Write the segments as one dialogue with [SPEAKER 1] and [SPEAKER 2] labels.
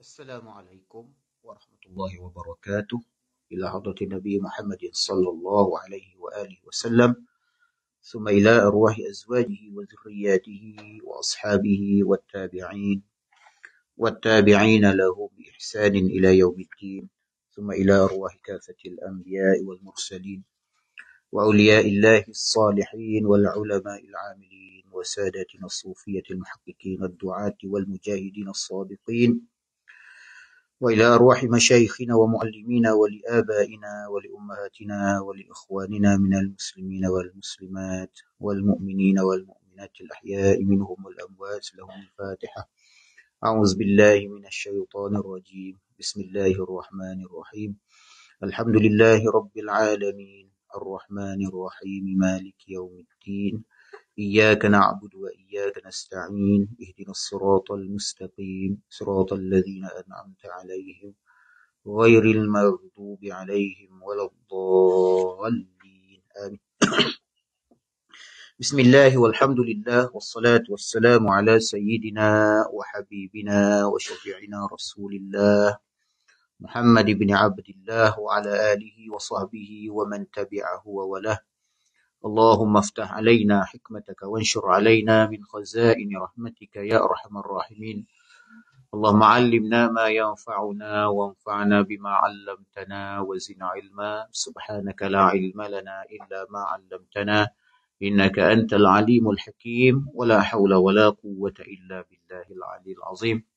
[SPEAKER 1] السلام عليكم ورحمة الله وبركاته. إلى حضرة النبي محمد صلى الله عليه وآله وسلم، ثم إلى أرواح أزواجه وذرياته وأصحابه والتابعين له بإحسان إلى يوم الدين، ثم إلى أرواح كافة الأنبياء والمرسلين وأولياء الله الصالحين والعلماء العاملين وساداتنا الصوفية المحققين الدعاة والمجاهدين الصادقين، وإلى أرواح مشايخنا ومعلمينا ولآبائنا ولأمهاتنا ولإخواننا من المسلمين والمسلمات والمؤمنين والمؤمنات الأحياء منهم والأموات. لهم الفاتحة. أعوذ بالله من الشيطان الرجيم. بسم الله الرحمن الرحيم. الحمد لله رب العالمين الرحمن الرحيم مالك يوم الدين. إياك نعبد وإياك نستعين. اهدنا الصراط المستقيم صراط الذين أنعمت عليهم غير المغضوب عليهم ولا الضالين. آمين. بسم الله والحمد لله والصلاة والسلام على سيدنا وحبيبنا وشفيعنا رسول الله محمد بن عبد الله وعلى آله وصحبه ومن تبعه ووله. اللهم افتح علينا حكمتك وانشر علينا من خزائن رحمتك يا أرحم الراحمين. اللهم علمنا ما ينفعنا وانفعنا بما علمتنا وزدنا علما. سبحانك لا علم لنا إلا ما علمتنا إنك أنت العليم الحكيم. ولا حول ولا قوة إلا بالله العلي العظيم.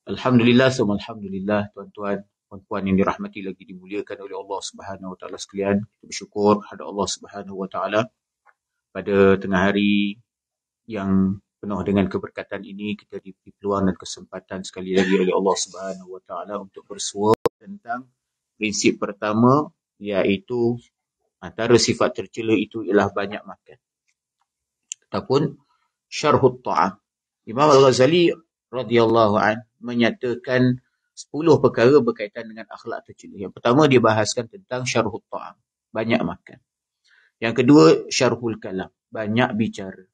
[SPEAKER 1] Alhamdulillah, semua Alhamdulillah, tuan-tuan, puan-puan yang dirahmati lagi dimuliakan oleh Allah Subhanahu Wa Taala sekalian. Kita bersyukur kepada Allah Subhanahu Wa Taala pada tengah hari yang penuh dengan keberkatan ini, kita diberi peluang dan kesempatan sekali lagi oleh Allah Subhanahu Wa Taala untuk bersuara tentang prinsip pertama, iaitu antara sifat tercela itu ialah banyak makan ataupun syarhut ta'am. Imam Al-Ghazali radhiyallahu an menyatakan 10 perkara berkaitan dengan akhlak tercela. Yang pertama, dia bahaskan tentang syarhut ta'am, banyak makan. Yang kedua, syarhul kalam, banyak bicara.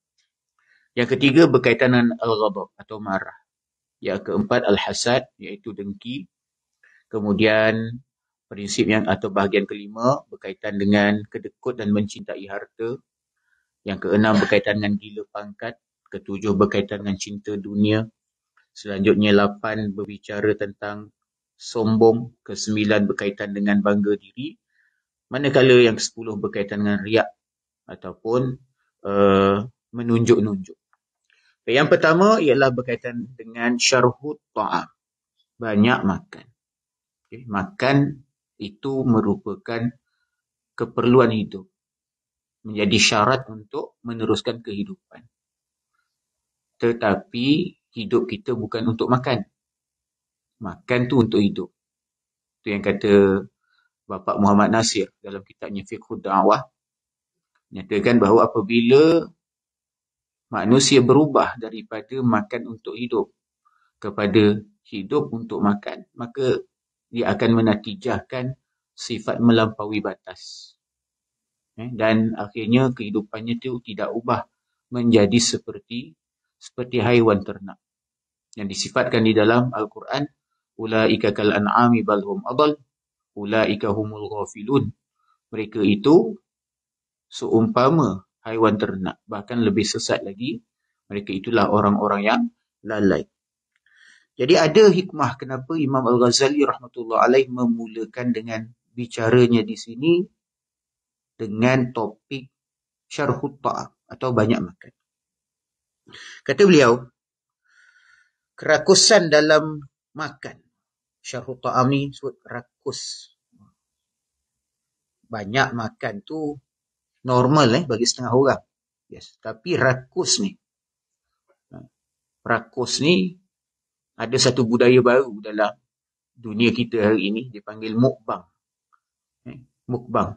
[SPEAKER 1] Yang ketiga, berkaitan dengan al-ghadab atau marah. Yang keempat, al-hasad, iaitu dengki. Kemudian prinsip yang atau bahagian kelima berkaitan dengan kedekut dan mencintai harta. Yang keenam berkaitan dengan gila pangkat. Ketujuh berkaitan dengan cinta dunia. Selanjutnya 8 berbicara tentang sombong. Ke-9 berkaitan dengan bangga diri. Manakala yang ke-10 berkaitan dengan riak ataupun menunjuk-nunjuk. Yang pertama ialah berkaitan dengan syarhut ta'am, banyak makan. Okay. Makan itu merupakan keperluan hidup, menjadi syarat untuk meneruskan kehidupan. Tetapi hidup kita bukan untuk makan. Makan tu untuk hidup. Itu yang kata Bapak Muhammad Nasir dalam kitabnya Fiqhud Da'wah. Nyatakan bahawa apabila manusia berubah daripada makan untuk hidup kepada hidup untuk makan, maka dia akan menatijahkan sifat melampaui batas. Dan akhirnya kehidupannya itu tidak ubah menjadi seperti haiwan ternak. Yang disifatkan di dalam Al-Quran, ulaika kal an'ami bal hum adall, ulaika humul ghafilun. Mereka itu seumpama haiwan ternak, bahkan lebih sesat lagi. Mereka itulah orang-orang yang lalai. Jadi ada hikmah kenapa Imam Al-Ghazali rahmatullah alaih memulakan dengan bicaranya di sini dengan topik syarhut ta'am atau banyak makan. Kata beliau, kerakusan dalam makan. Syarhut ta'am ni sebut rakus. Banyak makan tu normal bagi setengah orang. Yes. Tapi rakus ni ada satu budaya baru dalam dunia kita hari ini, dipanggil mukbang. Mukbang.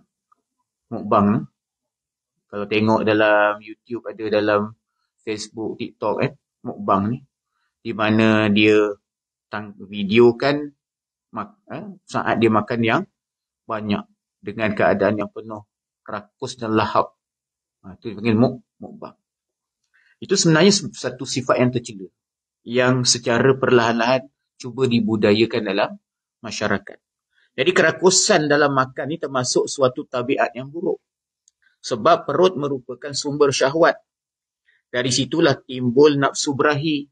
[SPEAKER 1] Kalau tengok dalam YouTube, ada dalam Facebook, TikTok, mukbang ni, di mana dia videokan saat dia makan yang banyak dengan keadaan yang penuh rakus dan lahap. Itu dipanggil mukbang. Itu sebenarnya satu sifat yang tercela, yang secara perlahan-lahan cuba dibudayakan dalam masyarakat. Jadi kerakusan dalam makan ni termasuk suatu tabiat yang buruk. Sebab perut merupakan sumber syahwat. Dari situlah timbul nafsu berahi.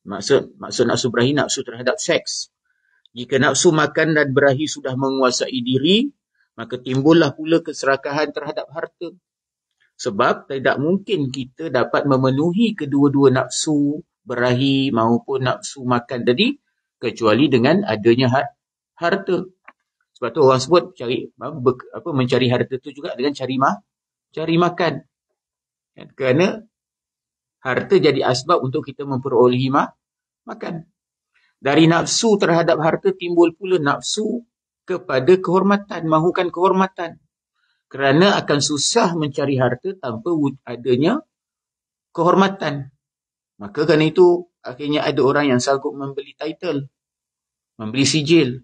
[SPEAKER 1] Maksud nafsu berahi, nafsu terhadap seks. Jika nafsu makan dan berahi sudah menguasai diri, maka timbullah pula keserakahan terhadap harta. Sebab tidak mungkin kita dapat memenuhi kedua-dua nafsu berahi maupun nafsu makan tadi, kecuali dengan adanya harta. Sebab tu orang sebut mencari harta tu juga dengan cari makan. Kerana harta jadi asbab untuk kita memperolehi makan. Dari nafsu terhadap harta timbul pula nafsu kepada kehormatan, mahukan kehormatan. Kerana akan susah mencari harta tanpa adanya kehormatan. Maka kerana itu, akhirnya ada orang yang sanggup membeli title, membeli sijil.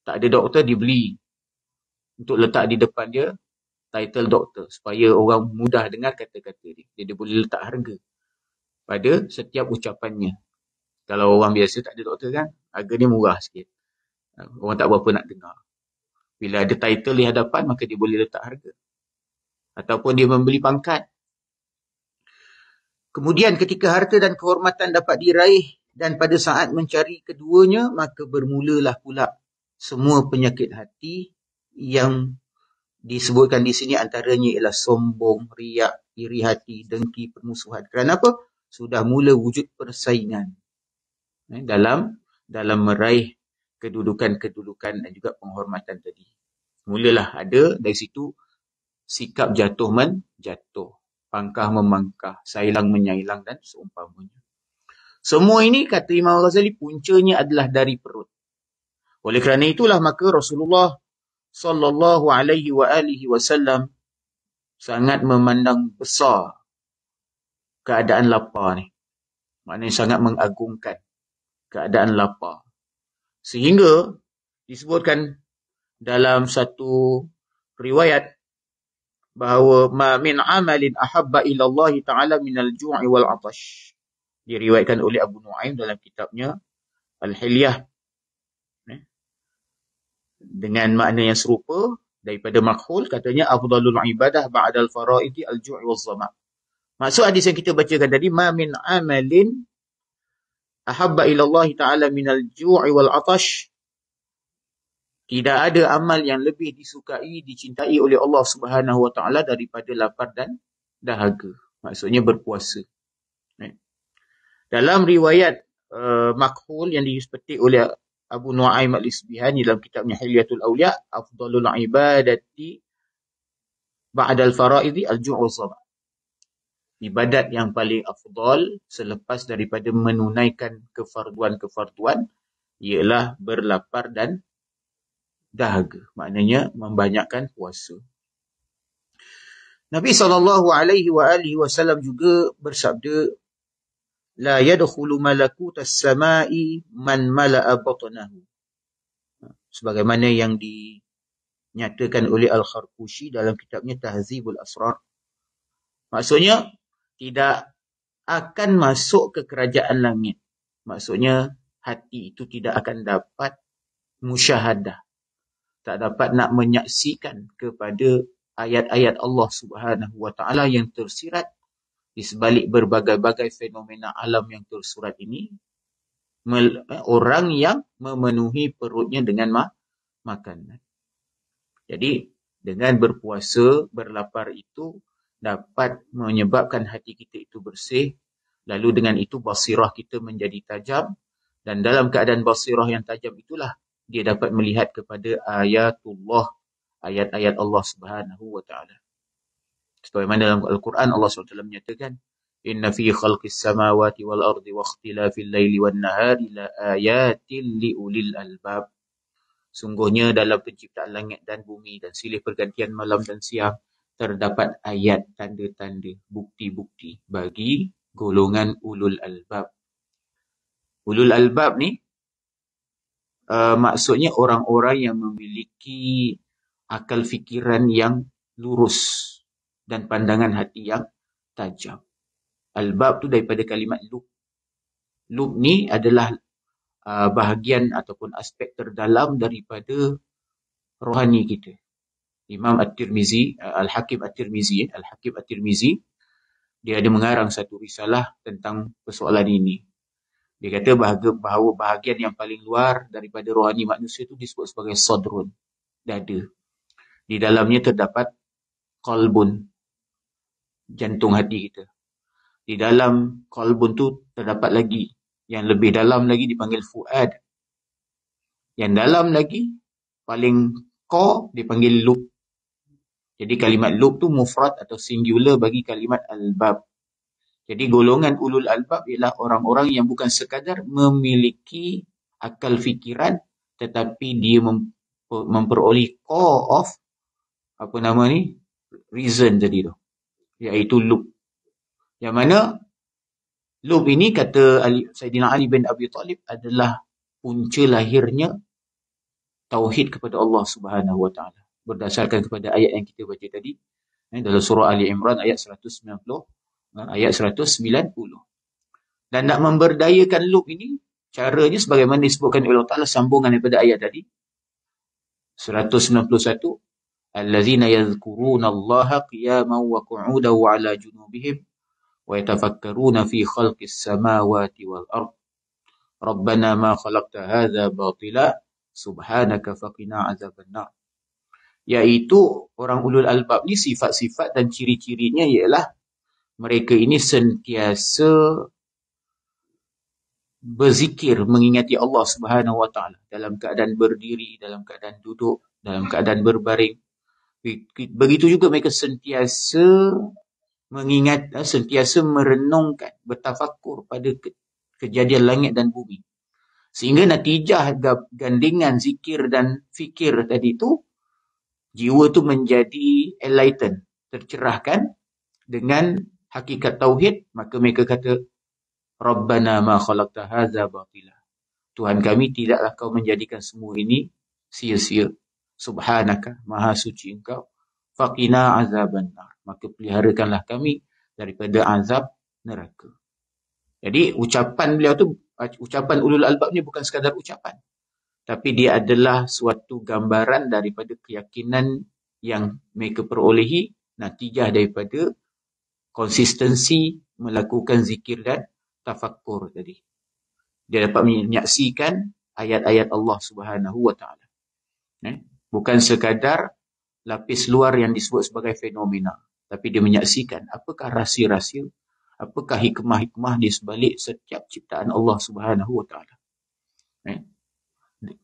[SPEAKER 1] Tak ada doktor, dibeli. Untuk letak di depan dia, title doktor. Supaya orang mudah dengar kata-kata dia. Dia boleh letak harga pada setiap ucapannya. Kalau orang biasa tak ada doktor kan, harga dia murah sikit. Orang tak berapa nak dengar. Bila ada title di hadapan, maka dia boleh letak harga. Ataupun dia membeli pangkat. Kemudian ketika harta dan kehormatan dapat diraih dan pada saat mencari keduanya, maka bermulalah pula semua penyakit hati yang disebutkan di sini, antaranya ialah sombong, riak, iri hati, dengki, permusuhan. Kerana apa? Sudah mula wujud persaingan dalam meraih kedudukan-kedudukan dan juga penghormatan tadi. Mulalah ada dari situ sikap jatuh menjatuh, pangkah memangkah, sailang menyailang dan seumpamanya. Semua ini kata Imam Ghazali puncanya adalah dari perut. Oleh kerana itulah maka Rasulullah sallallahu alaihi wasallam sangat memandang besar keadaan lapar ni. Maknanya sangat mengagungkan keadaan lapar. Sehingga disebutkan dalam satu riwayat bahawa ma min amalin ahabba ila Allah Ta'ala minal ju'i wal 'atash. Diriwayatkan oleh Abu Nuaim dalam kitabnya Al-Hilyah. Dengan makna yang serupa daripada Makhul, katanya afdalul ibadah ba'dal faraidi al-ju'i wal zama'. Maksud hadis yang kita bacakan tadi, ma min amalin ahabba ila Allah Ta'ala minal ju'i wal 'atash. Tidak ada amal yang lebih disukai, dicintai oleh Allah Subhanahu wa Ta'ala daripada lapar dan dahaga. Maksudnya berpuasa. Dalam riwayat Makhul yang dipetik oleh Abu Nuaim al-Isbihani dalam kitabnya Hilyatul Awliya, afdalul ibadati ba'dal faraidi al-ju' wal zama'. Ibadat yang paling afdal selepas daripada menunaikan kefarduan-kefarduan ialah berlapar dan dahaga. Maknanya membanyakkan puasa. Nabi SAW juga bersabda, la yadkhulu malakutas samai man mala'a batnahu. Sebagaimana yang dinyatakan oleh Al-Kharqushi dalam kitabnya Tahzibul Asrar. Maksudnya, tidak akan masuk ke kerajaan langit. Maksudnya, hati itu tidak akan dapat musyahadah. Tak dapat nak menyaksikan kepada ayat-ayat Allah Subhanahu wa Ta'ala yang tersirat di sebalik berbagai-bagai fenomena alam yang tersurat ini, orang yang memenuhi perutnya dengan makanan. Jadi, dengan berpuasa, berlapar itu dapat menyebabkan hati kita itu bersih, lalu dengan itu basirah kita menjadi tajam, dan dalam keadaan basirah yang tajam itulah dia dapat melihat kepada ayatullah, ayat-ayat Allah Subhanahu wa Ta'ala. Sebagaimana dalam Al-Quran Allah SWT menyatakan, inna fi khalqis samawati wal ardi wa ikhtilafil laili wan nahari la ayatin li ulil albab. Sungguhnya dalam penciptaan langit dan bumi dan silih pergantian malam dan siang terdapat ayat, tanda-tanda, bukti-bukti bagi golongan ulul albab. Ulul albab ni maksudnya orang-orang yang memiliki akal fikiran yang lurus dan pandangan hati yang tajam. Albab tu daripada kalimat lub. Lub ni adalah bahagian ataupun aspek terdalam daripada rohani kita. Imam At-Tirmizi, Al-Hakim At-Tirmizi, dia ada mengarang satu risalah tentang persoalan ini. Dia kata bahawa bahagian yang paling luar daripada rohani manusia itu disebut sebagai sadrun, dada. Di dalamnya terdapat qalbun, jantung hati kita. Di dalam qalbun tu terdapat lagi, yang lebih dalam lagi dipanggil fuad. Yang dalam lagi, paling core dipanggil lub. Jadi kalimat lub tu mufrad atau singular bagi kalimat albab. Jadi golongan ulul albab ialah orang-orang yang bukan sekadar memiliki akal fikiran, tetapi dia memperoleh core of reason tadi tu, iaitu lub. Yang mana lub ini, kata Sayyidina Ali bin Abi Talib, adalah punca lahirnya tauhid kepada Allah Subhanahu Wa Taala, berdasarkan kepada ayat yang kita baca tadi dalam surah Ali Imran ayat 190. Dan nak memberdayakan lub ini, caranya sebagaimana disebutkan oleh Allah Ta'ala sambungan daripada ayat tadi 191, allazina yadhkuruna Allaha qiyaman wa qu'udan wa ala junubihim wa yatafakkaruna fi khalqis samawati wal ard rabbana ma khalaqta hadza batila subhanaka faqina azabannar. Iaitu orang ulul albab ni, sifat-sifat dan ciri-cirinya ialah mereka ini sentiasa berzikir, mengingati Allah Subhanahu Wa Taala dalam keadaan berdiri, dalam keadaan duduk, dalam keadaan berbaring. Begitu juga mereka sentiasa mengingat, sentiasa merenungkan, bertafakur pada kejadian langit dan bumi. Sehingga natijah gandingan zikir dan fikir tadi tu, jiwa tu menjadi enlightened, tercerahkan dengan hakikat tauhid. Maka mereka kata, Rabbana ma khalaqta hadza batila. Tuhan kami, tidaklah kau menjadikan semua ini sia-sia. Subhanaka, maha suci engkau. Faqina azabannar. Maka peliharakanlah kami daripada azab neraka. Jadi ucapan beliau tu, ucapan ulul albab ni bukan sekadar ucapan, tapi dia adalah suatu gambaran daripada keyakinan yang mereka perolehi natijah daripada konsistensi melakukan zikir dan tafakkur tadi. Dia dapat menyaksikan ayat-ayat Allah Subhanahu Wa Taala. Bukan sekadar lapis luar yang disebut sebagai fenomena, tapi dia menyaksikan apakah rahsia-rahsia, apakah hikmah-hikmah di sebalik setiap ciptaan Allah Subhanahu Wa Taala.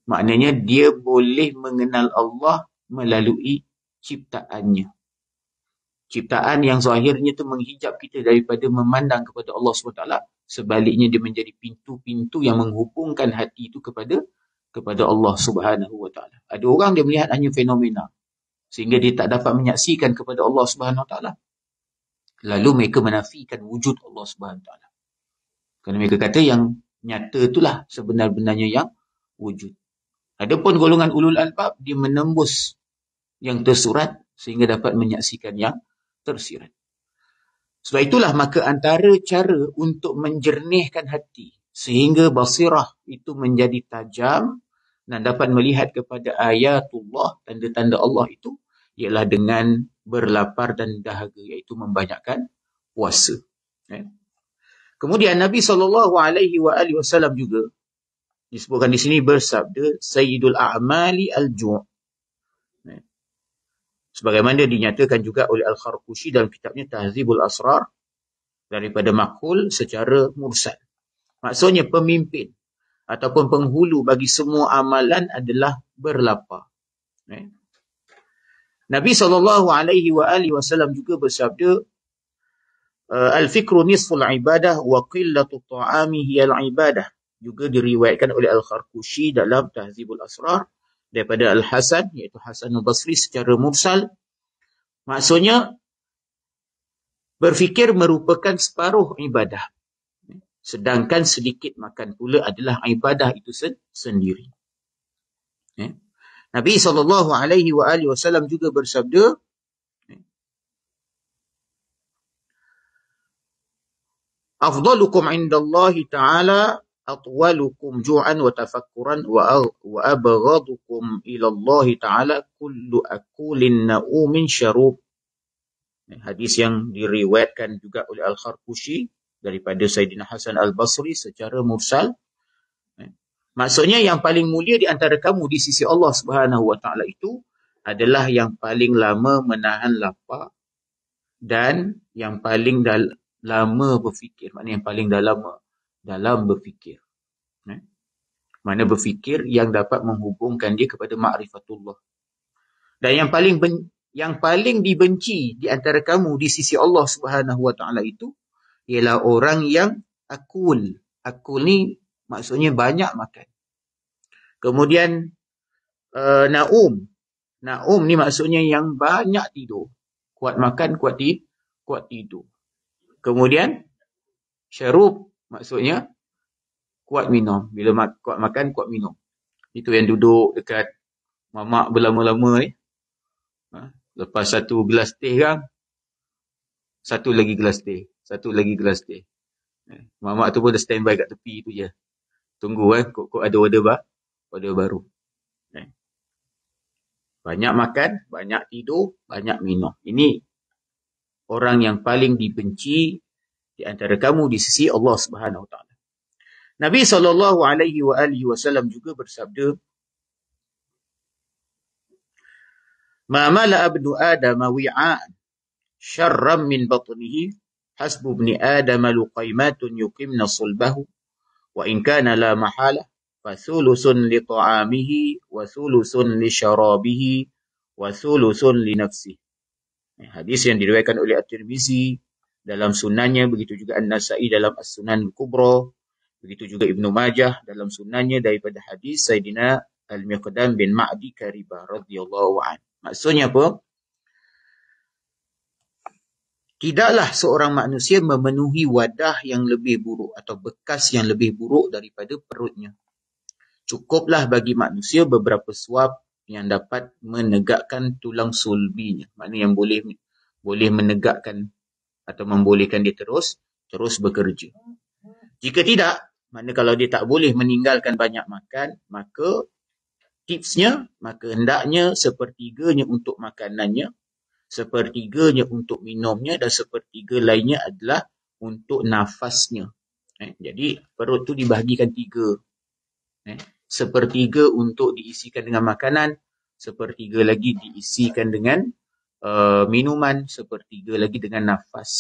[SPEAKER 1] Maknanya dia boleh mengenal Allah melalui ciptaannya. Ciptaan yang zahirnya itu menghijab kita daripada memandang kepada Allah SWT. Sebaliknya dia menjadi pintu-pintu yang menghubungkan hati itu kepada Allah Subhanahu Wa Taala. Ada orang dia melihat hanya fenomena, sehingga dia tak dapat menyaksikan kepada Allah Subhanahu Wa Taala. Lalu mereka menafikan wujud Allah Subhanahu Wa Taala. Kerana mereka kata yang nyata itulah sebenar-benarnya yang wujud. Adapun golongan ulul albab, dia menembus yang tersurat sehingga dapat menyaksikan yang tersirat. Sebab itulah maka antara cara untuk menjernihkan hati sehingga basirah itu menjadi tajam dan dapat melihat kepada ayatullah, tanda-tanda Allah itu, ialah dengan berlapar dan dahaga, iaitu membanyakkan puasa. Kemudian Nabi SAW juga disebutkan di sini bersabda, Sayyidul A'mali al-Ju'. Sebagaimana dinyatakan juga oleh Al-Kharqushi dalam kitabnya Tahzibul Asrar daripada Makhul secara mursal. Maksudnya pemimpin ataupun penghulu bagi semua amalan adalah berlapar. Nabi SAW juga bersabda, Al-fikru nisful ibadah wa qillatu ta'ami hiyal ibadah. Juga diriwayatkan oleh Al-Kharqushi dalam Tahzibul Asrar daripada Al-Hasan, iaitu Hasan al-Basri secara mursal. Maksudnya, berfikir merupakan separuh ibadah. Sedangkan sedikit makan pula adalah ibadah itu sendiri. Nabi SAW juga bersabda, Afdalukum indallahi ta'ala atwalukum ju'an wa tafakkuran wa abghadukum ila Allah Ta'ala kullu akulin na'umin syarub. Hadis yang diriwayatkan juga oleh Al-Kharqushi daripada Sayyidina Hasan Al-Basri secara mursal. Maksudnya yang paling mulia di antara kamu di sisi Allah Subhanahu wa Ta'ala itu adalah yang paling lama menahan lapar dan yang paling lama berfikir. Maknanya yang paling dalam berfikir. Mana berfikir yang dapat menghubungkan dia kepada ma'rifatullah. Dan yang paling dibenci di antara kamu di sisi Allah Subhanahu wa Ta'ala itu ialah orang yang akul. Akul ni maksudnya banyak makan. Kemudian naum. Naum ni maksudnya yang banyak tidur. Kuat makan, kuat tidur. Kemudian syarub maksudnya kuat minum. Bila kuat makan, kuat minum. Itu yang duduk dekat mamak berlama-lama ni. Lepas satu gelas teh kan, satu lagi gelas teh. Mamak tu pun dah standby kat tepi tu je. Tunggu kok ada order baru. Banyak makan, banyak tidur, banyak minum. Ini orang yang paling dibenci di antara kamu di sisi Allah Subhanahu wa Ta'ala. Nabi SAW juga bersabda, "Ma mala'a ibnu Adam wi'a'an syarran min batnihi hasbu ibni Adam luqaymatun yuqimna sulbahu wa in kana la mahala fathulusun li ta'amihi wa thulusun li syarabihi wa thulusun li nafsihi." Hadis yang diriwayatkan oleh At-Tirmizi dalam sunannya, begitu juga An-Nasa'i dalam As-Sunan Al-Kubra, begitu juga Ibnu Majah dalam sunannya daripada hadis Sayyidina Al-Miqdam bin Ma'di Karibah radhiyallahu anhu. Maksudnya apa? Tidaklah seorang manusia memenuhi wadah yang lebih buruk atau bekas yang lebih buruk daripada perutnya. Cukuplah bagi manusia beberapa suap yang dapat menegakkan tulang sulbinya. Maknanya yang boleh menegakkan atau membolehkan dia terus bekerja. Jika tidak, maknanya kalau dia tak boleh meninggalkan banyak makan, maka hendaknya sepertiganya untuk makanannya, sepertiganya untuk minumnya dan sepertiga lainnya adalah untuk nafasnya. Jadi perut tu dibahagikan 3. Sepertiga untuk diisikan dengan makanan, sepertiga lagi diisikan dengan minuman, sepertiga lagi dengan nafas.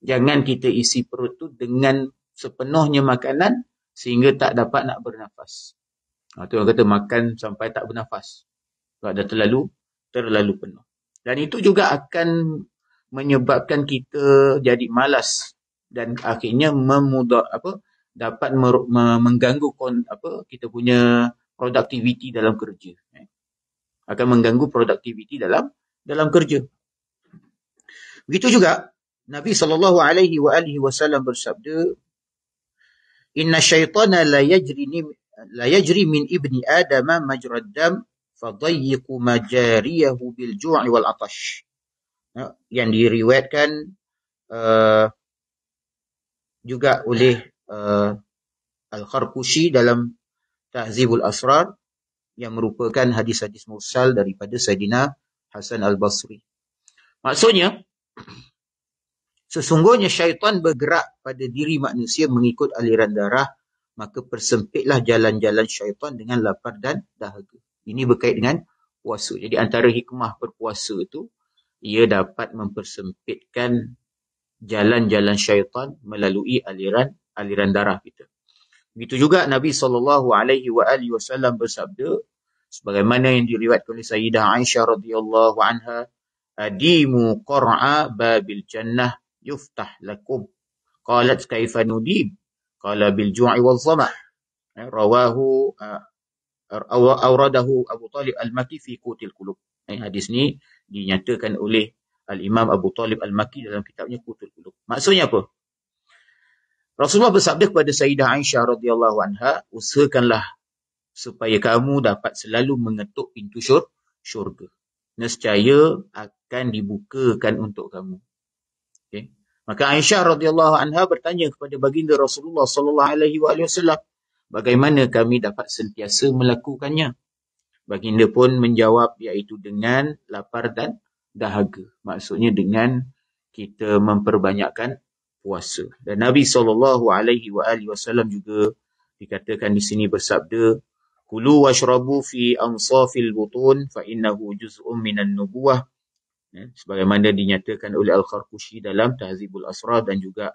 [SPEAKER 1] Jangan kita isi perut tu dengan sepenuhnya makanan sehingga tak dapat nak bernafas. Tu orang kata makan sampai tak bernafas. Sebab dah terlalu penuh. Dan itu juga akan menyebabkan kita jadi malas dan akhirnya dapat mengganggu kita punya productivity dalam kerja. Akan mengganggu productivity dalam kerja. Begitu juga Nabi SAW bersabda, "Inna syaitana la yajri min ibni Adam majrad dam fadayyiqu majariyahu bil ju'i wal atash." Yang diriwayatkan juga oleh Al-Kharqushi dalam Tahzibul Asrar yang merupakan hadis-hadis mursal daripada Sayyidina Hasan Al-Basri. Maksudnya, sesungguhnya syaitan bergerak pada diri manusia mengikut aliran darah, maka persempitlah jalan-jalan syaitan dengan lapar dan dahaga. Ini berkait dengan puasa. Jadi antara hikmah berpuasa itu, ia dapat mempersempitkan jalan-jalan syaitan melalui aliran darah kita. Begitu juga Nabi SAW bersabda, sebagaimana yang diriwayatkan oleh Sayyidah Aisyah radhiyallahu anha, "Adimu qar'a babil jannah yuftah lakum." Qalat kaifa nudib? Qala bil ju'i wal zama'. Rawahu awradahu Abu Talib Al-Maki fi Qutil Qulub. Hadis ni dinyatakan oleh Al-Imam Abu Talib Al-Maki dalam kitabnya Qutil Qulub. Maksudnya apa? Rasulullah bersabda kepada Sayyidah Aisyah radhiyallahu anha, usahakanlah supaya kamu dapat selalu mengetuk pintu syurga. Nescaya akan dibukakan untuk kamu. Okay? Maka Aisyah radhiyallahu anha bertanya kepada baginda Rasulullah sallallahu alaihi wasallam, bagaimana kami dapat sentiasa melakukannya? Baginda pun menjawab, iaitu dengan lapar dan dahaga. Maksudnya dengan kita memperbanyakkan puasa. Dan Nabi sallallahu alaihi wasallam juga dikatakan di sini bersabda, kulu washrabu fi ansafil butun fa innahu juz'un minan nubuwah. Sebagaimana dinyatakan oleh Al-Kharqushi dalam Tahzibul Asrar dan juga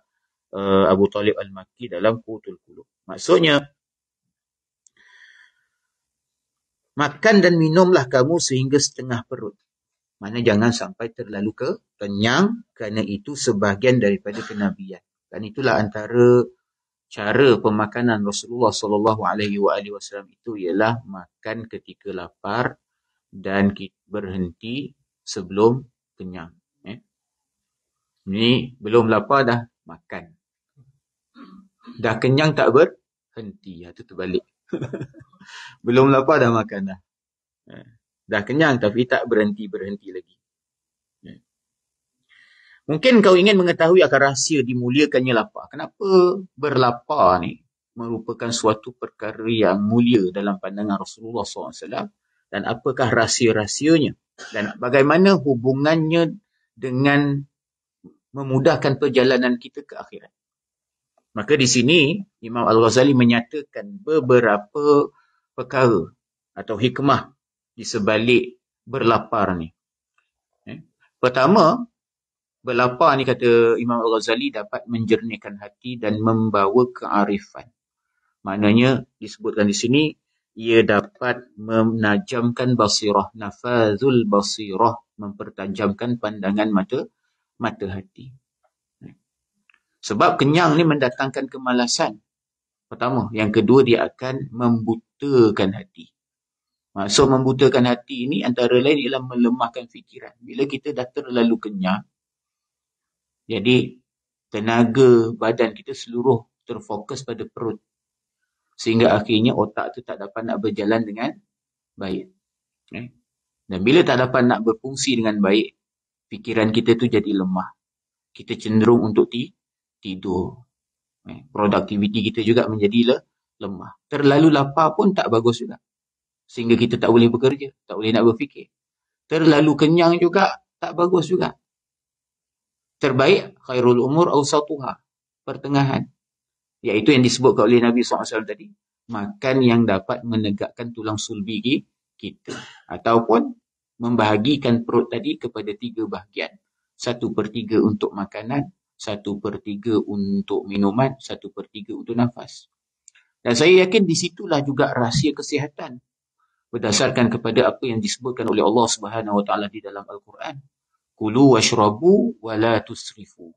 [SPEAKER 1] Abu Talib Al-Makki dalam Qutul Qulub. Maksudnya, makan dan minumlah kamu sehingga setengah perut. Mana jangan sampai terlalu kenyang, kerana itu sebahagian daripada kenabian. Dan itulah antara cara pemakanan Rasulullah sallallahu alaihi wasallam itu, ialah makan ketika lapar dan berhenti sebelum kenyang. Ini belum lapar dah makan. Dah kenyang tak berhenti. Itu terbalik. Belum lapar dah makan dah. Dah kenyang tapi tak berhenti lagi. Mungkin kau ingin mengetahui akan rahsia dimuliakannya lapar. Kenapa berlapar ni merupakan suatu perkara yang mulia dalam pandangan Rasulullah SAW, dan apakah rahsia-rahsianya, dan bagaimana hubungannya dengan memudahkan perjalanan kita ke akhirat. Maka di sini Imam Al-Ghazali menyatakan beberapa perkara atau hikmah di sebalik berlapar ni. Pertama, berlapar ni kata Imam Al-Ghazali dapat menjernihkan hati dan membawa kearifan. Maknanya disebutkan di sini, ia dapat menajamkan basirah, nafazul basirah, mempertajamkan pandangan mata hati. Sebab kenyang ni mendatangkan kemalasan. Pertama. Yang kedua, dia akan membutakan hati. Maksud membutakan hati ini antara lain ialah melemahkan fikiran. Bila kita dah terlalu kenyang, jadi tenaga badan kita seluruh terfokus pada perut. Sehingga akhirnya otak tu tak dapat nak berjalan dengan baik. Dan bila tak dapat nak berfungsi dengan baik, fikiran kita tu jadi lemah. Kita cenderung untuk tidur. Produktiviti kita juga menjadi lemah. Terlalu lapar pun tak bagus juga. Sehingga kita tak boleh bekerja, tak boleh nak berfikir. Terlalu kenyang juga tak bagus juga. Terbaik, khairul umur awsatuha, pertengahan. Iaitu yang disebutkan oleh Nabi SAW tadi, makan yang dapat menegakkan tulang sulbi kita. Ataupun membahagikan perut tadi kepada 3 bahagian. 1/3 untuk makanan, 1/3 untuk minuman, 1/3 untuk nafas. Dan saya yakin di situlah juga rahsia kesihatan. Berdasarkan kepada apa yang disebutkan oleh Allah Subhanahu Wa Taala di dalam Al-Quran. Kulu washrabu wa la tusrifu.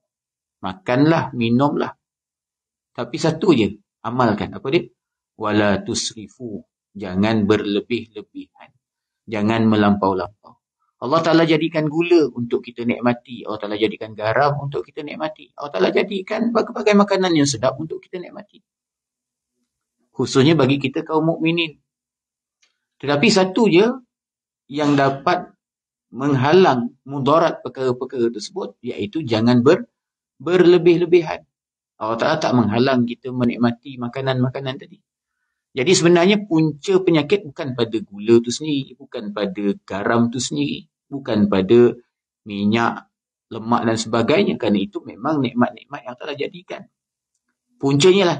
[SPEAKER 1] Makanlah, minumlah. Tapi satu je, amalkan. Apa dia? Wala tusrifu. Jangan berlebih-lebihan. Jangan melampau-lampau. Allah Ta'ala jadikan gula untuk kita nikmati. Allah Ta'ala jadikan garam untuk kita nikmati. Allah Ta'ala jadikan berbagai makanan yang sedap untuk kita nikmati. Khususnya bagi kita kaum mukminin. Tetapi satu je yang dapat menghalang mudarat perkara-perkara tersebut, iaitu jangan berlebih-lebihan. Allah Ta'ala tak menghalang kita menikmati makanan-makanan tadi. Jadi sebenarnya punca penyakit bukan pada gula tu sendiri, bukan pada garam tu sendiri, bukan pada minyak, lemak dan sebagainya. Kerana itu memang nikmat-nikmat yang telah jadikan. Puncanya lah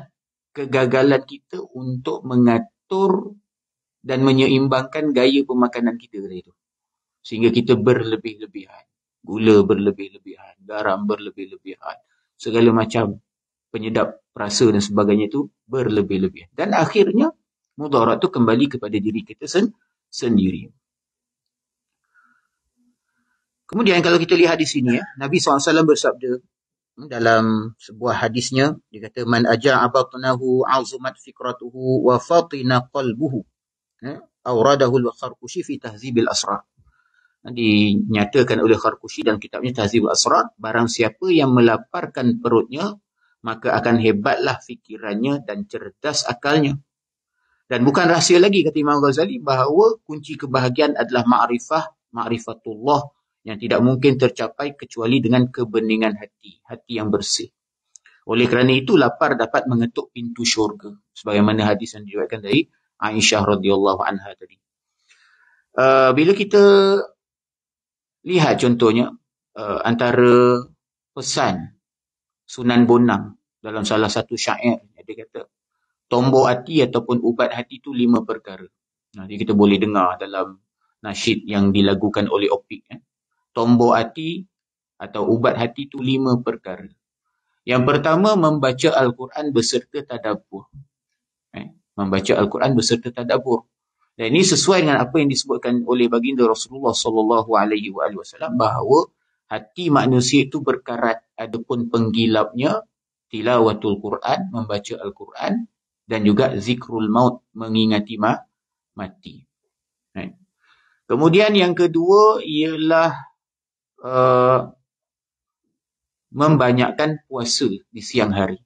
[SPEAKER 1] kegagalan kita untuk mengatur dan menyeimbangkan gaya pemakanan kita tadi itu. Sehingga kita berlebih-lebihan. Gula berlebih-lebihan, garam berlebih-lebihan, segala macam penyedap rasa dan sebagainya itu berlebih-lebihan. Dan akhirnya, mudarat itu kembali kepada diri kita sendiri. Kemudian kalau kita lihat di sini, Nabi SAW bersabda dalam sebuah hadisnya, dia kata, Man aja'a batnahu azumat fikratuhu wa fatina qalbuhu. Awradahu al-Kharqushi fi Tahzibil Asrar. Dinyatakan oleh Kharqushi dalam kitabnya Tahzibul Asrar, barang siapa yang melaparkan perutnya, maka akan hebatlah fikirannya dan cerdas akalnya. Dan bukan rahsia lagi, kata Imam Ghazali, bahawa kunci kebahagiaan adalah ma'rifatullah yang tidak mungkin tercapai kecuali dengan kebeningan hati, hati yang bersih. Oleh kerana itu, lapar dapat mengetuk pintu syurga, sebagaimana hadis yang diriwayatkan dari Aisyah radhiyallahu anha tadi. Bila kita lihat contohnya, antara pesan Sunan Bonang dalam salah satu syair, dia kata, tombok hati ataupun ubat hati itu 5 perkara. Nanti kita boleh dengar dalam nasyid yang dilagukan oleh Opik. Tombok hati atau ubat hati itu 5 perkara. Yang pertama, membaca Al-Quran beserta tadabbur. Membaca Al-Quran beserta tadabbur. Dan ini sesuai dengan apa yang disebutkan oleh baginda Rasulullah SAW, bahawa hati manusia itu berkarat, adapun penggilapnya tilawatul Quran, membaca Al-Quran, dan juga zikrul maut, mengingati mati. Kemudian yang kedua ialah membanyakkan puasa di siang hari.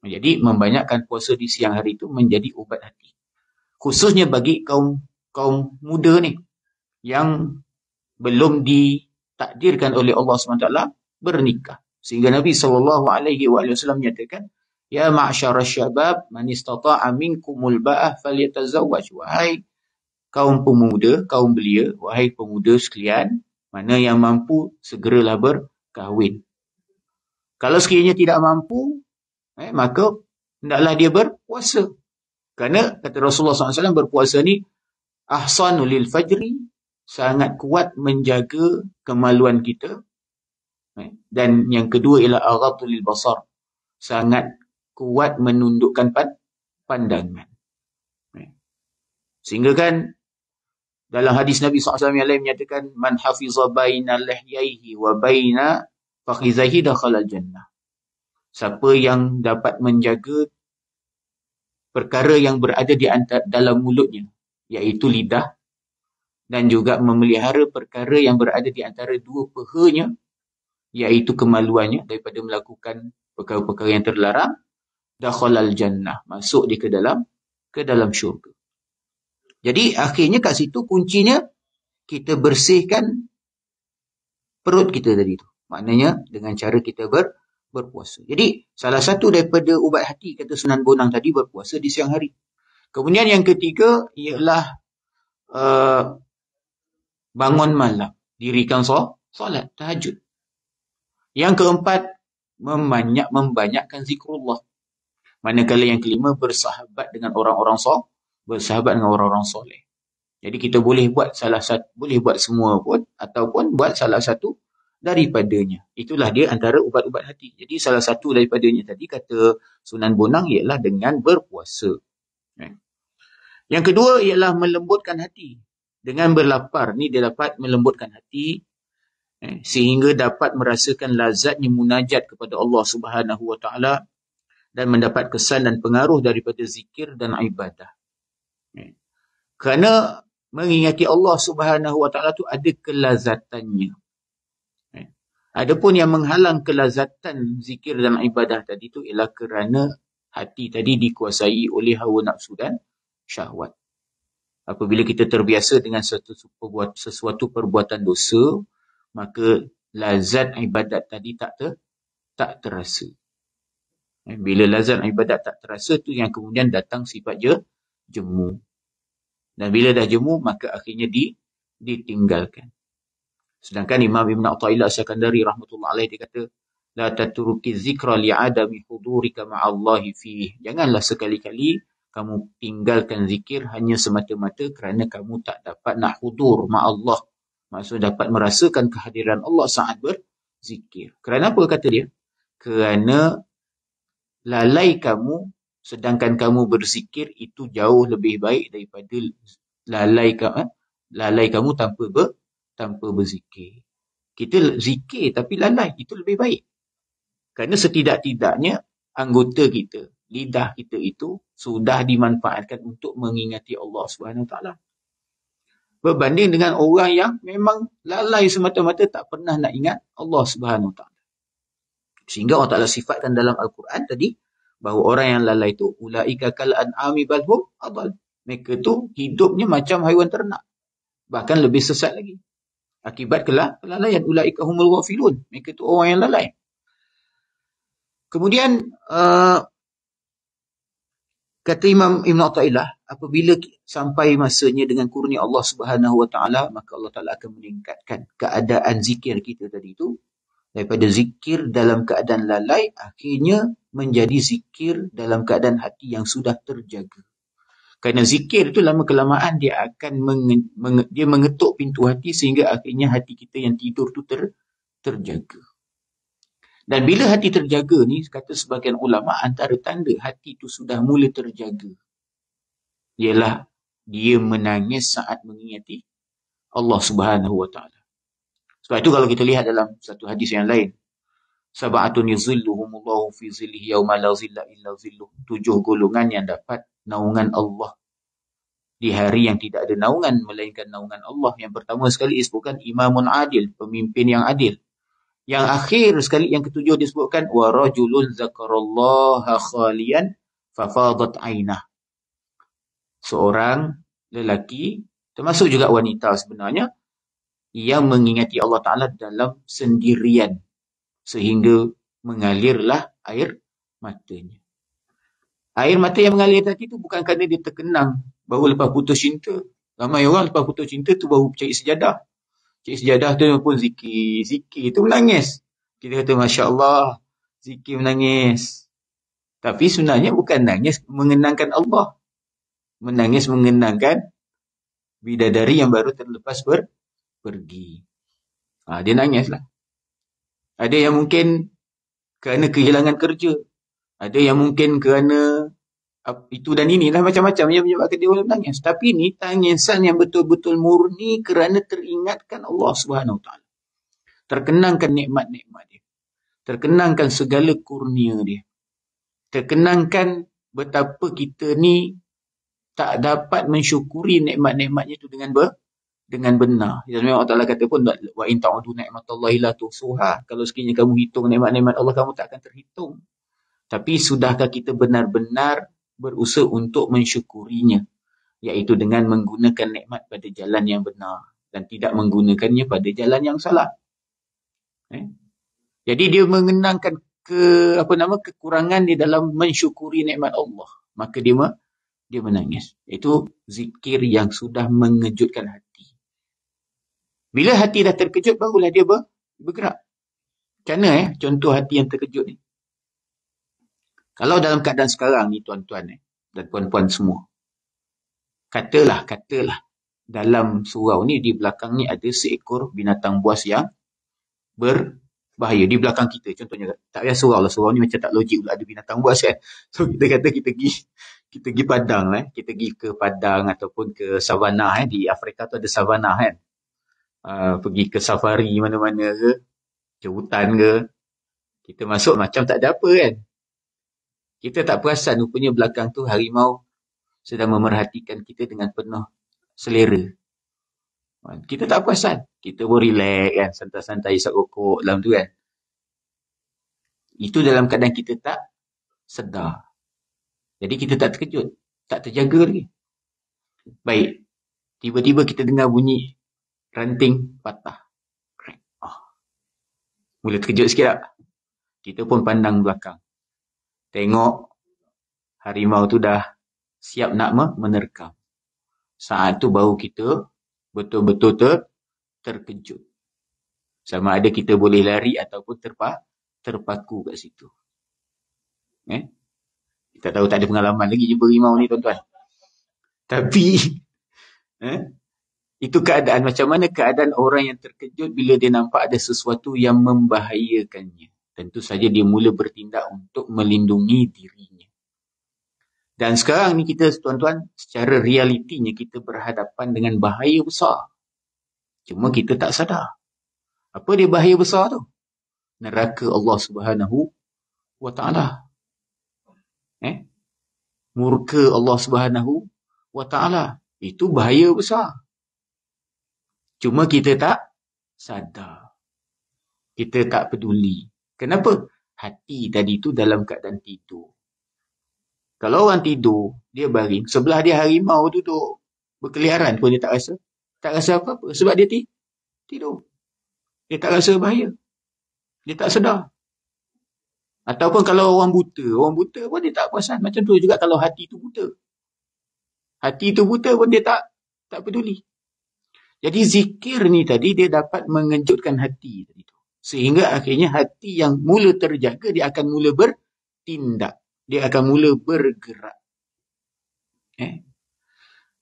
[SPEAKER 1] Jadi membanyakkan puasa di siang hari itu menjadi ubat hati. Khususnya bagi kaum muda ni yang belum ditakdirkan oleh Allah SWT bernikah. Sehingga Nabi SAW menyatakan, ya ma'syarasy syabab man istata'a minkumul ba'ah falyatazawwaj. Wahai kaum pemuda, kaum belia, wahai pemuda sekalian, mana yang mampu segeralah berkahwin. Kalau sekiranya tidak mampu, maka hendaklah dia berpuasa. Kerana kata Rasulullah SAW, berpuasa ni ahsanul lil fajri, sangat kuat menjaga kemaluan kita. Dan yang kedua ialah aghatul lil basar, sangat kuat menundukkan pandangan. Sehingga kan dalam hadis Nabi SAW yang lain menyatakan, man hafiza baina lihyaihi wa baina fakhizaihi dakhala al-jannah. Siapa yang dapat menjaga perkara yang berada di antara dalam mulutnya, iaitu lidah, dan juga memelihara perkara yang berada di antara dua pehanya, iaitu kemaluannya daripada melakukan perkara-perkara yang terlarang, dakhalal jannah, masuk dia ke dalam syurga. Jadi akhirnya kat situ kuncinya kita bersihkan perut kita tadi tu. Maknanya dengan cara kita berpuasa. Jadi salah satu daripada ubat hati, kata Sunan Bonang tadi, berpuasa di siang hari. Kemudian yang ketiga ialah bangun malam, dirikan solat tahajud. Yang keempat, membanyakkan zikrullah. Manakala yang kelima, bersahabat dengan orang-orang soleh. Jadi kita boleh buat boleh buat semua pun, ataupun buat salah satu daripadanya. Itulah dia antara ubat-ubat hati. Jadi salah satu daripadanya tadi, kata Sunan Bonang, ialah dengan berpuasa. Yang kedua ialah melembutkan hati. Dengan berlapar ni dia dapat melembutkan hati, sehingga dapat merasakan lazatnya munajat kepada Allah Subhanahu Wa Taala dan mendapat kesan dan pengaruh daripada zikir dan ibadah. Kerana mengingati Allah Subhanahu Wa Taala tu ada kelazatannya. Adapun yang menghalang kelazatan zikir dan ibadah tadi tu ialah kerana hati tadi dikuasai oleh hawa nafsu dan syahwat. Apabila kita terbiasa dengan sesuatu perbuatan dosa, maka lazat ibadat tadi tak terasa. Bila lazat ibadat tak terasa, tu yang kemudian datang sifat jemu. Dan bila dah jemu, maka akhirnya ditinggalkan. Sedangkan Imam Ibn Athaillah As-Sakandari rahmatullah alaih, dia kata, la tatruki zikra li'adami hudurika ma'allahi fih. Janganlah sekali-kali kamu tinggalkan zikir hanya semata-mata kerana kamu tak dapat nak hudur ma'allah. Maksudnya dapat merasakan kehadiran Allah saat berzikir. Kerana apa kata dia? Kerana lalai kamu sedangkan kamu berzikir itu jauh lebih baik daripada lalai kamu tanpa berzikir. Kita zikir tapi lalai, itu lebih baik. Kerana setidak-tidaknya anggota kita, lidah kita itu sudah dimanfaatkan untuk mengingati Allah SWT. Berbanding dengan orang yang memang lalai semata-mata, tak pernah nak ingat Allah SWT. Sehingga Allah Ta'ala sifatkan dalam Al-Quran tadi, bahawa orang yang lalai itu, ulaika kal an'ami bal hum adall. Mereka tu hidupnya macam haiwan ternak, bahkan lebih sesat lagi. Akibat kelalaian. Ulaika humul ghafilun. Mereka tu orang yang lalai. Kemudian kata Imam Ibn Athaillah, apabila sampai masanya dengan kurnia Allah Subhanahu Wa Taala, maka Allah Taala akan meningkatkan keadaan zikir kita tadi itu, daripada zikir dalam keadaan lalai, akhirnya menjadi zikir dalam keadaan hati yang sudah terjaga. Kerana zikir itu lama kelamaan dia akan dia mengetuk pintu hati, sehingga akhirnya hati kita yang tidur itu terjaga. Dan bila hati terjaga ni, kata sebagian ulama, antara tanda hati itu sudah mula terjaga ialah dia menangis saat mengingati Allah Subhanahu Wa Taala. Sebab itu kalau kita lihat dalam satu hadis yang lain, sab'atun yuzilluhumullahu fi zillihi yauma la zilla illa zilluh. 7 golongan yang dapat naungan Allah di hari yang tidak ada naungan melainkan naungan Allah. Yang pertama sekali disebutkan imamun adil, pemimpin yang adil. Yang akhir sekali, yang ketujuh disebutkan wa rajulun zakarallaha khalian fafadat ainah. Seorang lelaki, termasuk juga wanita sebenarnya, yang mengingati Allah Ta'ala dalam sendirian, sehingga mengalirlah air matanya. Air mata yang mengalir tadi tu bukan kerana dia terkenang baru lepas putus cinta. Ramai orang lepas putus cinta tu baru cari sejadah. Cik sejadah tu pun zikir. Zikir tu menangis. Kita kata Masya Allah, zikir menangis. Tapi sebenarnya bukan nangis mengenangkan Allah. Menangis mengenangkan bidadari yang baru terlepas pergi. Dia nangis lah. Ada yang mungkin kerana kehilangan kerja. Ada yang mungkin kerana itu dan inilah, macam-macam yang menyebabkan dia boleh menangis. Tapi ni tangisan yang betul-betul murni kerana teringatkan Allah Subhanahu Wa Taala. Terkenangkan nikmat-nikmat dia. Terkenangkan segala kurnia dia. Terkenangkan betapa kita ni tak dapat mensyukuri nikmat-nikmatnya itu dengan benar. Dan memang Allah Taala kata pun, wa in ta'udu ni'matallahi la tuhsuha. Kalau sekiranya kamu hitung nikmat-nikmat Allah, kamu tak akan terhitung. Tapi sudahkah kita benar-benar berusaha untuk mensyukurinya, iaitu dengan menggunakan nikmat pada jalan yang benar dan tidak menggunakannya pada jalan yang salah. Jadi dia mengenangkan kekurangan di dalam mensyukuri nikmat Allah, maka dia menangis. Itu zikir yang sudah mengejutkan hati. Bila hati dah terkejut, barulah dia bergerak. Macam mana contoh hati yang terkejut ni? Kalau dalam keadaan sekarang ni tuan-tuan dan puan-puan semua, katalah dalam surau ni, di belakang ni ada seekor binatang buas yang berbahaya di belakang kita. Contohnya, tak payah surau lah, surau ni macam tak logik pula ada binatang buas kan. So kita kata kita pergi padang kita pergi ke padang ataupun ke savana di Afrika tu ada savana kan. Pergi ke safari mana-mana ke hutan ke, kita masuk macam tak ada apa kan. Kita tak perasan rupanya belakang tu harimau sedang memerhatikan kita dengan penuh selera. Kita tak perasan. Kita pun relax kan, santai-santai isap rokok dalam tu kan. Itu dalam keadaan kita tak sedar. Jadi kita tak terkejut, tak terjaga lagi. Baik, tiba-tiba kita dengar bunyi ranting patah. Mula terkejut sikit tak? Kita pun pandang belakang. Tengok harimau tu dah siap nak menerkam. Saat tu baru kita betul-betul terkejut. Sama ada kita boleh lari ataupun terpaku kat situ. Kita tahu tak ada pengalaman lagi jumpa harimau ni tuan-tuan. Tapi itu keadaan, macam mana keadaan orang yang terkejut bila dia nampak ada sesuatu yang membahayakannya. Tentu saja dia mula bertindak untuk melindungi dirinya. Dan sekarang ni kita tuan-tuan, secara realitinya kita berhadapan dengan bahaya besar. Cuma kita tak sadar. Apa dia bahaya besar tu? Neraka Allah Subhanahu Wa Taala. Murka Allah Subhanahu Wa Taala. Itu bahaya besar. Cuma kita tak sadar. Kita tak peduli. Kenapa? Hati tadi tu dalam keadaan tidur. Kalau orang tidur, dia baring, sebelah dia harimau duduk berkeliaran pun dia tak rasa. Tak rasa apa-apa. Sebab dia tidur. Dia tak rasa bahaya. Dia tak sedar. Ataupun kalau orang buta pun dia tak perasan. Macam tu juga kalau hati tu buta. Hati tu buta pun dia tak peduli. Jadi zikir ni tadi dia dapat mengejutkan hati tadi tu. Sehingga akhirnya hati yang mula terjaga, dia akan mula bertindak. Dia akan mula bergerak.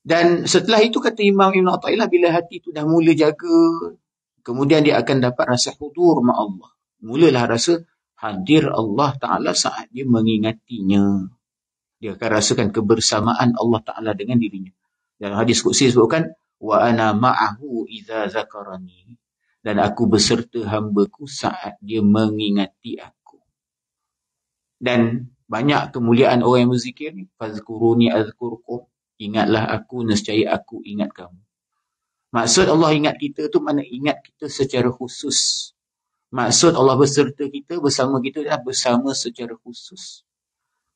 [SPEAKER 1] Dan setelah itu kata Imam Ibn Athaillah, bila hati itu dah mula jaga, kemudian dia akan dapat rasa hudur ma Allah. Mulalah rasa hadir Allah Ta'ala saat dia mengingatinya. Dia akan rasakan kebersamaan Allah Ta'ala dengan dirinya. Dalam hadis Qudsi sebutkan, wa ana ma'ahu idza zakarani. Dan aku beserta hamba-Ku saat dia mengingati aku. Dan banyak kemuliaan orang yang berzikir ni. Fazkuruni azkurkum. Ingatlah aku, nescaya aku ingat kamu. Maksud Allah ingat kita tu mana ingat kita secara khusus. Maksud Allah beserta kita, bersama kita adalah bersama secara khusus.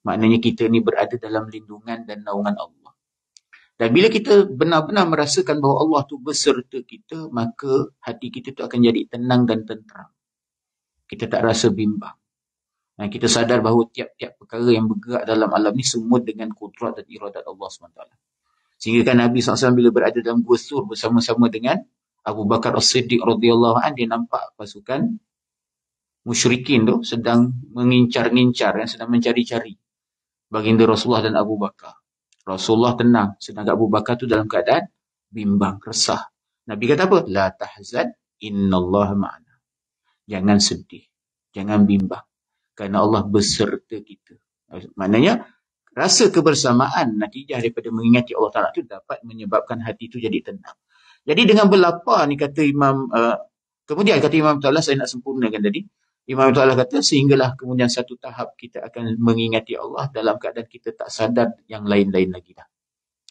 [SPEAKER 1] Maknanya kita ni berada dalam lindungan dan naungan Allah. Dan bila kita benar-benar merasakan bahawa Allah tu beserta kita, maka hati kita tu akan jadi tenang dan tenteram. Kita tak rasa bimbang. Dan kita sadar bahawa tiap-tiap perkara yang bergerak dalam alam ni semua dengan kudrat dan iradat Allah SWT. Sehingga kan Nabi SAW bila berada dalam Gua Thur bersama-sama dengan Abu Bakar As-Siddiq radhiyallahu anhu, dia nampak pasukan musyrikin tu sedang mengincar-ngincar, sedang mencari-cari baginda Rasulullah dan Abu Bakar. Rasulullah tenang, sedangkan Abu Bakar tu dalam keadaan bimbang, resah. Nabi kata apa? La tahzan, innallaha ma'ana. Jangan sedih, jangan bimbang, kerana Allah beserta kita. Maknanya, rasa kebersamaan natijah daripada mengingati Allah Ta'ala itu dapat menyebabkan hati itu jadi tenang. Jadi dengan berlapar ni kata Imam, kemudian kata Imam Ta'ala, saya nak sempurnakan tadi. Imam Ta'ala kata, sehinggalah kemudian satu tahap kita akan mengingati Allah dalam keadaan kita tak sadar yang lain-lain lagi dah.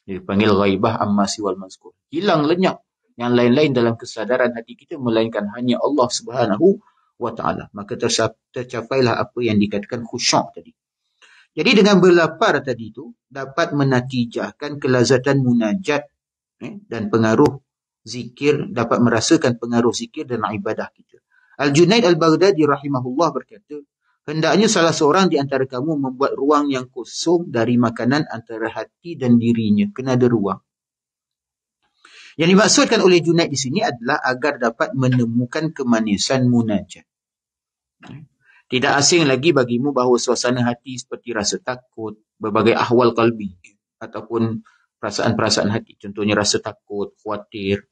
[SPEAKER 1] Dia panggil ghaibah amma siwal mazkur. Hilang lenyap yang lain-lain dalam kesadaran hati kita, melainkan hanya Allah Subhanahu wa Ta'ala. Maka tercapailah apa yang dikatakan khusyuk tadi. Jadi dengan berlapar tadi itu dapat menatijahkan kelazatan munajat dan pengaruh zikir, dapat merasakan pengaruh zikir dan ibadah kita. Al-Junaid Al-Baghdadi rahimahullah berkata, hendaknya salah seorang di antara kamu membuat ruang yang kosong dari makanan antara hati dan dirinya. Kena ada ruang. Yang dimaksudkan oleh Junaid di sini adalah agar dapat menemukan kemanisan munajat. Tidak asing lagi bagimu bahawa suasana hati seperti rasa takut, berbagai ahwal qalbi ataupun perasaan-perasaan hati. Contohnya rasa takut, khawatir,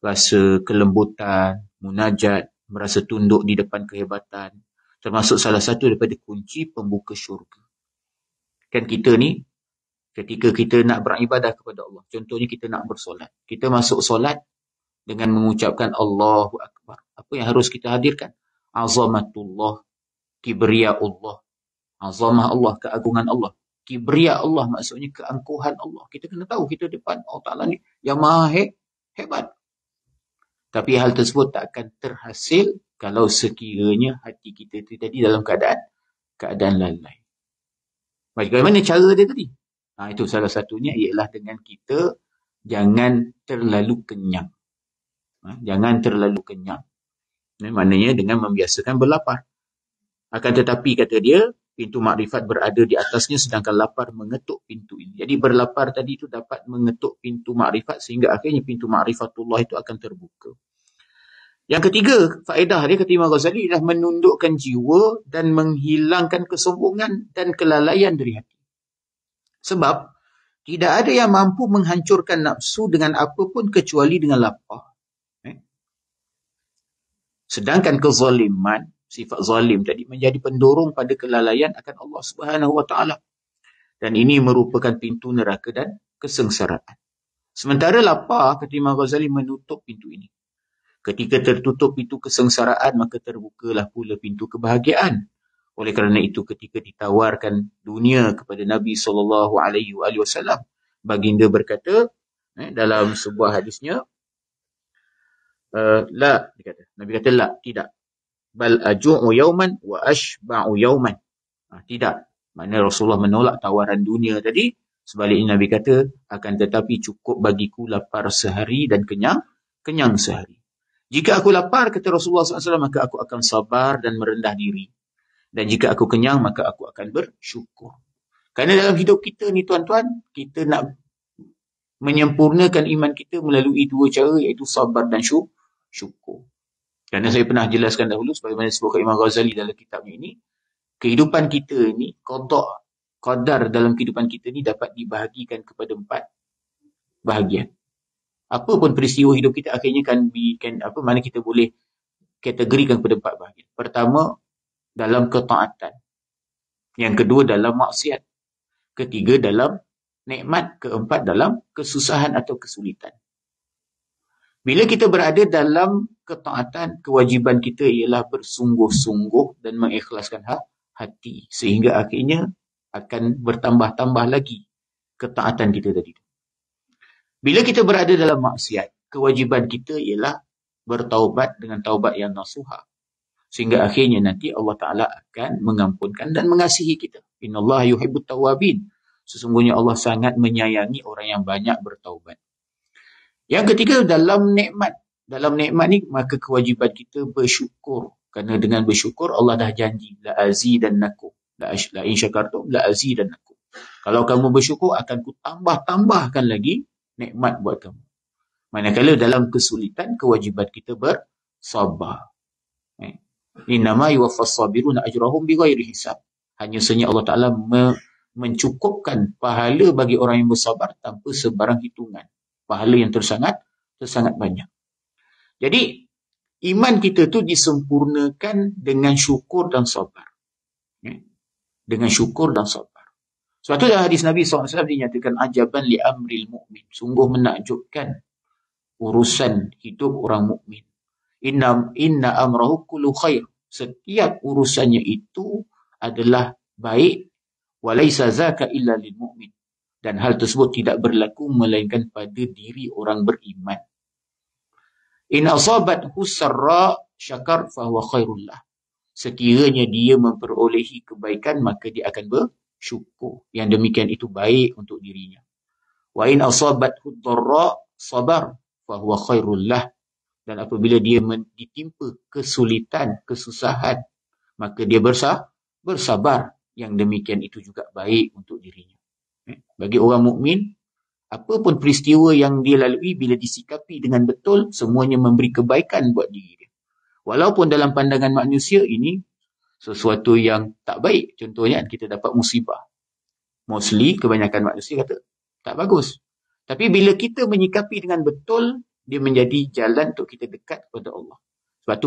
[SPEAKER 1] rasa kelembutan, munajat, merasa tunduk di depan kehebatan. Termasuk salah satu daripada kunci pembuka syurga. Kan kita ni, ketika kita nak beribadah kepada Allah, contohnya kita nak bersolat. Kita masuk solat dengan mengucapkan Allahu Akbar. Apa yang harus kita hadirkan? Azamatullah, kibriya Allah. Azamah Allah, keagungan Allah. Kibriya Allah maksudnya keangkuhan Allah. Kita kena tahu kita depan Allah Ta'ala ni yang maha hebat. Tapi hal tersebut tak akan terhasil kalau sekiranya hati kita itu tadi dalam keadaan lalai. Bagaimana cara dia tadi? Itu salah satunya ialah dengan kita jangan terlalu kenyang. Jangan terlalu kenyang. Maknanya dengan membiasakan berlapar. Akan tetapi kata dia, pintu makrifat berada di atasnya sedangkan lapar mengetuk pintu ini. Jadi berlapar tadi itu dapat mengetuk pintu makrifat sehingga akhirnya pintu makrifatullah itu akan terbuka. Yang ketiga, faedah dia kata Imam Ghazali adalah menundukkan jiwa dan menghilangkan kesombongan dan kelalaian dari hati. Sebab tidak ada yang mampu menghancurkan nafsu dengan apapun kecuali dengan lapar. Sedangkan kezaliman, sifat zalim tadi menjadi pendorong pada kelalaian akan Allah Subhanahu wa Ta'ala. Dan ini merupakan pintu neraka dan kesengsaraan. Sementara lapar, kata Imam Ghazali, menutup pintu ini. Ketika tertutup pintu kesengsaraan, maka terbukalah pula pintu kebahagiaan. Oleh kerana itu, ketika ditawarkan dunia kepada Nabi SAW, baginda berkata dalam sebuah hadisnya, la, dia kata. Nabi kata la, tidak. Bal aju'u yauman wa ashba'u yauman. Tidak. Maknanya Rasulullah menolak tawaran dunia tadi. Sebaliknya Nabi kata, akan tetapi cukup bagiku lapar sehari dan kenyang sehari. Jika aku lapar, kata Rasulullah SAW, maka aku akan sabar dan merendah diri. Dan jika aku kenyang, maka aku akan bersyukur. Kerana dalam hidup kita ni tuan-tuan, kita nak menyempurnakan iman kita melalui dua cara, iaitu sabar dan syukur. Kerana saya pernah jelaskan dahulu, sebagaimana disebutkan Imam Ghazali dalam kitabnya ini, kehidupan kita ni, qadar dalam kehidupan kita ni dapat dibahagikan kepada 4 bahagian. Apa pun peristiwa hidup kita akhirnya mana kita boleh kategorikan kepada 4 bahagian. Pertama, dalam ketaatan. Yang kedua, dalam maksiat. Ketiga, dalam nikmat. Keempat, dalam kesusahan atau kesulitan. Bila kita berada dalam ketaatan, kewajiban kita ialah bersungguh-sungguh dan mengikhlaskan hati. Sehingga akhirnya akan bertambah-tambah lagi ketaatan kita tadi. Bila kita berada dalam maksiat, kewajiban kita ialah bertaubat dengan taubat yang nasuha. Sehingga akhirnya nanti Allah Ta'ala akan mengampunkan dan mengasihi kita. Innallaha yuhibbut tawwabin. Sesungguhnya Allah sangat menyayangi orang yang banyak bertaubat. Yang ketiga, dalam nikmat. Dalam nikmat ni, maka kewajiban kita bersyukur. Kerana dengan bersyukur, Allah dah janji. La azidannakum. La in syakartum, la azidannakum. Kalau kamu bersyukur, akan ku tambah-tambahkan lagi nikmat buat kamu. Manakala dalam kesulitan, kewajiban kita bersabar. Innama yuwaffas sabiruna ajrahum bighairi hisab. Hanya sahaja Allah Ta'ala mencukupkan pahala bagi orang yang bersabar tanpa sebarang hitungan. Pahala yang tersangat banyak. Jadi, iman kita tu disempurnakan dengan syukur dan sabar. Dengan syukur dan sabar. Sebab tu dalam hadis Nabi SAW dinyatakan ajaban li amril mu'min. Sungguh menakjubkan urusan hidup orang mukmin. Inna amrahu kullu khair. Setiap urusannya itu adalah baik. Walaysa zaka illa lil mu'min. Dan hal tersebut tidak berlaku melainkan pada diri orang beriman. In asabathu sarra syakar fahuwa khairullah. Sekiranya dia memperolehi kebaikan, maka dia akan bersyukur. Yang demikian itu baik untuk dirinya. Wa in asabathu dharra sabar fahuwa khairullah. Dan apabila dia ditimpa kesulitan, kesusahan, maka dia bersabar. Yang demikian itu juga baik untuk dirinya. Bagi orang mukmin, apapun peristiwa yang dia lalui, bila disikapi dengan betul, semuanya memberi kebaikan buat diri dia. Walaupun dalam pandangan manusia ini sesuatu yang tak baik. Contohnya kita dapat musibah. Mostly kebanyakan manusia kata tak bagus. Tapi bila kita menyikapi dengan betul, dia menjadi jalan untuk kita dekat kepada Allah. Sebab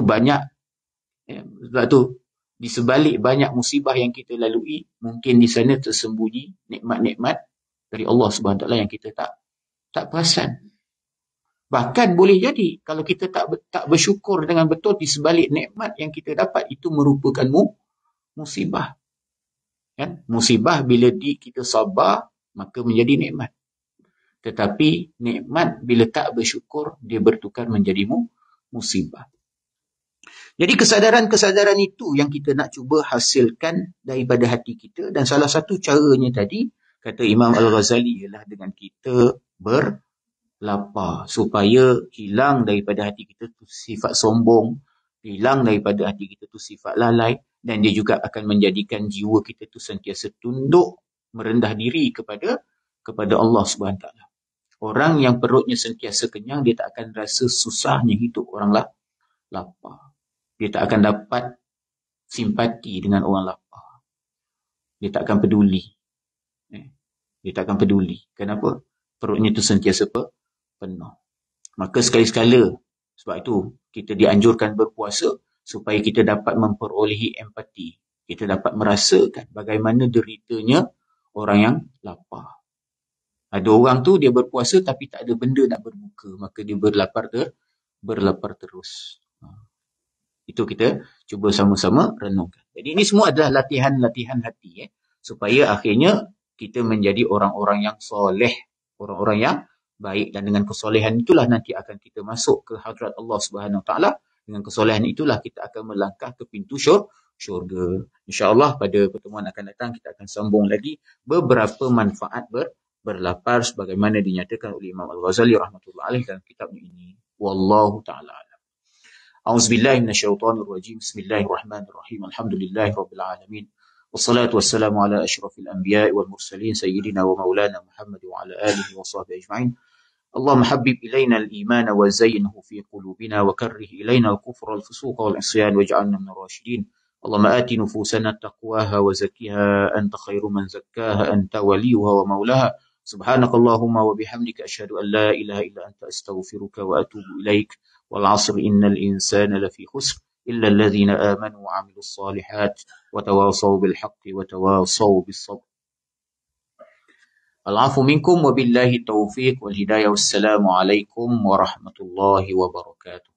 [SPEAKER 1] tu di sebalik banyak musibah yang kita lalui, mungkin di sana tersembunyi nikmat-nikmat dari Allah Subhanahu Wa Taala yang kita tak perasan. Bahkan boleh jadi kalau kita tak bersyukur dengan betul, di sebalik nikmat yang kita dapat, itu merupakan musibah. Kan? Musibah bila kita sabar, maka menjadi nikmat. Tetapi nikmat bila tak bersyukur, dia bertukar menjadi musibah. Jadi kesadaran-kesadaran itu yang kita nak cuba hasilkan daripada hati kita. Dan salah satu caranya tadi, kata Imam Al-Ghazali, ialah dengan kita berlapar. Supaya hilang daripada hati kita tu sifat sombong, hilang daripada hati kita tu sifat lalai, dan dia juga akan menjadikan jiwa kita tu sentiasa tunduk, merendah diri kepada Allah Subhanahu Wa Taala. Orang yang perutnya sentiasa kenyang, dia tak akan rasa susahnya hidup. Orang lapar. Dia tak akan dapat simpati dengan orang lapar. Dia tak akan peduli. Dia tak akan peduli. Kenapa? Perutnya itu sentiasa penuh. Maka sekali-sekala, sebab itu kita dianjurkan berpuasa supaya kita dapat memperolehi empati. Kita dapat merasakan bagaimana deritanya orang yang lapar. Ada orang tu dia berpuasa tapi tak ada benda nak berbuka, maka dia berlapar terus. Itu kita cuba sama-sama renungkan. Jadi ini semua adalah latihan-latihan hati, supaya akhirnya kita menjadi orang-orang yang soleh, orang-orang yang baik, dan dengan kesolehan itulah nanti akan kita masuk ke hadrat Allah Subhanahu Wa Taala. Dengan kesolehan itulah kita akan melangkah ke pintu syurga. InsyaAllah pada pertemuan akan datang kita akan sambung lagi beberapa manfaat berlapar sebagaimana dinyatakan oleh Imam Al-Ghazali rahmatullah alaih dalam kitabnya ini. Wallahu ta'ala alam. A'udzubillahi minasyaitonirrajim. Bismillahirrahmanirrahim. Alhamdulillahirabbil alamin. Wassalatu wassalamu ala asyrafil anbiya'i wal mursalin sayyidina wa maulana Muhammad wa ala alihi wa sahbihi ajma'in. اللهم حبب إلينا الإيمان وزينه في قلوبنا وكره إلينا الكفر والفسوق والعصيان واجعلنا من الراشدين. اللهم آت نفوسنا تقواها وزكها أنت خير من زكاها أنت وليها ومولاها. سبحانك اللهم وبحمدك أشهد أن لا إله إلا أنت أستغفرك وأتوب إليك. والعصر إن الإنسان لفي خسر إلا الذين آمنوا وعملوا الصالحات وتواصوا بالحق وتواصوا بالصبر. العفو منكم وبالله التوفيق والهداية والسلام عليكم ورحمة الله وبركاته.